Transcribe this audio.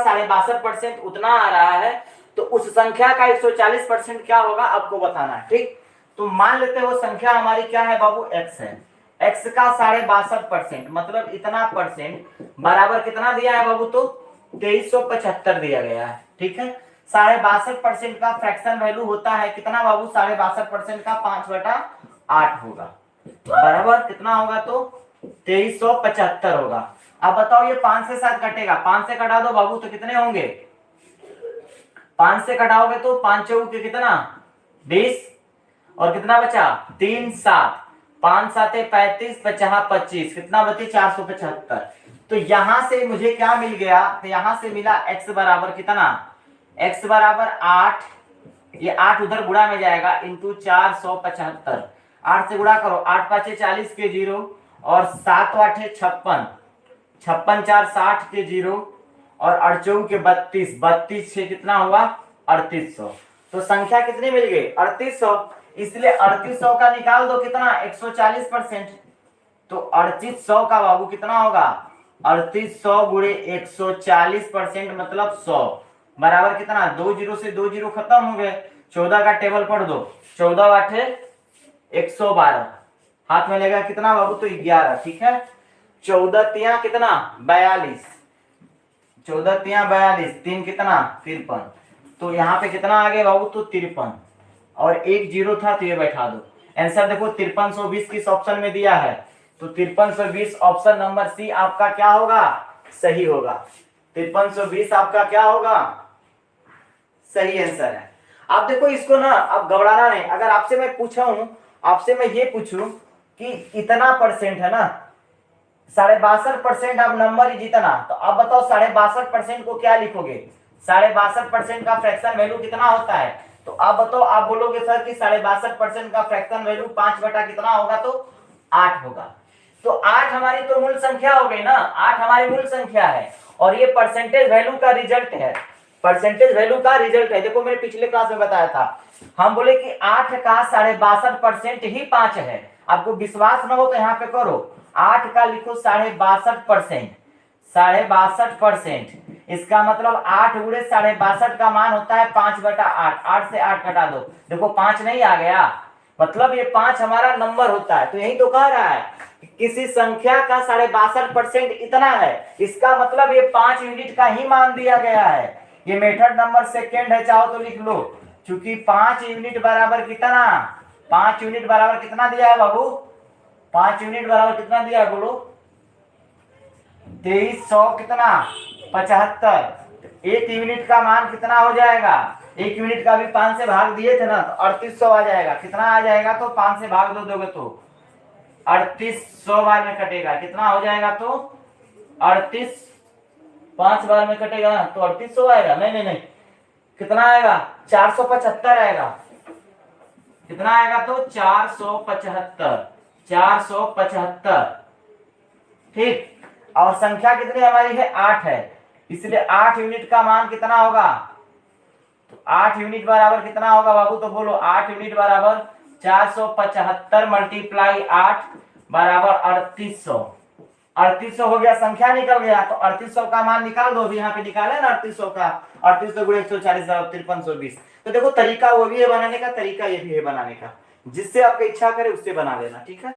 का 62.5% उतना आ रहा है, तो उस संख्या का 140% क्या होगा आपको बताना है। ठीक, तो मान लेते हैं वो संख्या हमारी क्या है बाबू, x है। x का 62.5% मतलब इतना परसेंट बराबर कितना दिया है बाबू, तो 2375 दिया गया है। ठीक है, 62.5% का फ्रैक्शन वैल्यू होता है कितना बाबू, 62.5% का 5/8 होगा, बराबर कितना होगा, तो 2375 होगा। अब बताओ ये 5 से 7 कटेगा, 5 से कटा दो बाबू तो कितने होंगे, 5 से कटाओगे तो 5 चौके कितना 20, और कितना बचा 3 7, 5 7 35, 50 25, कितना बचे 475। तो यहां से मुझे क्या मिल गया, तो यहां से मिला x बराबर कितना, x बराबर 8, ये 8 उधर गुणा में जाएगा इंटू 475, 8 से गुणा करो, 8 5 40 के 0, और 7 8 56, 56 4 60 के 0, और 8 के 32, 32 से कितना हुआ 3800। तो संख्या कितनी मिल गई 3800, इसलिए 3800 का निकाल दो कितना 140%, तो 3800 का बाबू कितना होगा 3800 गुणे 140% मतलब 100 बराबर कितना, 2 जीरो से 2 जीरो खत्म हो गए, 14 का टेबल पढ़ दो, 14 8 112, हाथ में लेगा कितना बाबू, तो 11। ठीक है, 14 तिया कितना 42, 14 तिया 42, 3 कितना 53, तो यहाँ पे कितना आ गया बाबू, तो 53, और एक जीरो था तो ये बैठा दो। आंसर देखो 5320 किस ऑप्शन में दिया है, तो 5320 ऑप्शन नंबर सी आपका क्या होगा, सही होगा। 5320 आपका क्या होगा, सही आंसर है। आप देखो इसको ना, अब घबराना नहीं, अगर आपसे मैं पूछा हूं, आपसे मैं ये पूछूं कि इतना परसेंट है ना, 62.5% अब नंबर ही जितना, तो आप बताओ 62.5% को क्या लिखोगे, 62.5% का फ्रैक्शन वैल्यू कितना होता है, तो आप बताओ, आप बोलोगे सर कि 62.5% का फ्रैक्शन वैल्यू 5 बटा कितना होगा, तो 8 होगा। तो 8 हमारी तो मूल संख्या हो गई ना, 8 हमारी मूल संख्या है, और ये परसेंटेज वैल्यू का रिजल्ट है, परसेंटेज वैल्यू का रिजल्ट है। देखो मैंने पिछले क्लास में बताया था, हम बोले कि 8 का 62.5% ही 5 है। आपको विश्वास न हो तो यहाँ पे करो, 8 का लिखो 62.5%, 62.5%, इसका मतलब 8 गुणे 62.5 का मान होता है 5/8, 8 से 8 घटा दो, देखो 5 नहीं आ गया, मतलब ये 5 हमारा नंबर होता है। तो यही तो कह रहा है किसी संख्या का 62.5% इतना है, इसका मतलब ये 5 यूनिट का ही मान दिया गया है। ये मेथड नंबर सेकेंड है, चाहो तो लिख लो, क्योंकि 5 यूनिट बराबर कितना, 5 यूनिट बराबर कितना दिया है बाबू, 5 यूनिट बराबर कितना दिया है बोलो, 2300 कितना 75, एक यूनिट का मान कितना हो जाएगा, एक यूनिट का भी 5 से भाग दिए थे ना, तो 3800 आ जाएगा, कितना आ जाएगा, तो 5 से भाग दोगे तो 3800 बार में कटेगा, कितना हो जाएगा, तो 38 5 बार में कटेगा तो 3800 आएगा, नहीं नहीं नहीं, कितना आएगा 475 आएगा, कितना आएगा, तो 475, 475। ठीक, और संख्या कितनी हमारी है 8 है, इसलिए 8 यूनिट का मान कितना होगा, तो 8 यूनिट बराबर कितना होगा बाबू, तो बोलो 8 यूनिट बराबर 475 मल्टीप्लाई 8 बराबर 3800, 3800 हो गया, संख्या निकल गया। तो 3800 का मान निकाल दो, अभी यहाँ पे निकाले ना 3800 का, 3800 गुणे 140 5320। तो देखो तरीका वो भी है बनाने का, तरीका ये भी है बनाने का, जिससे आपकी इच्छा करे उससे बना लेना। ठीक है।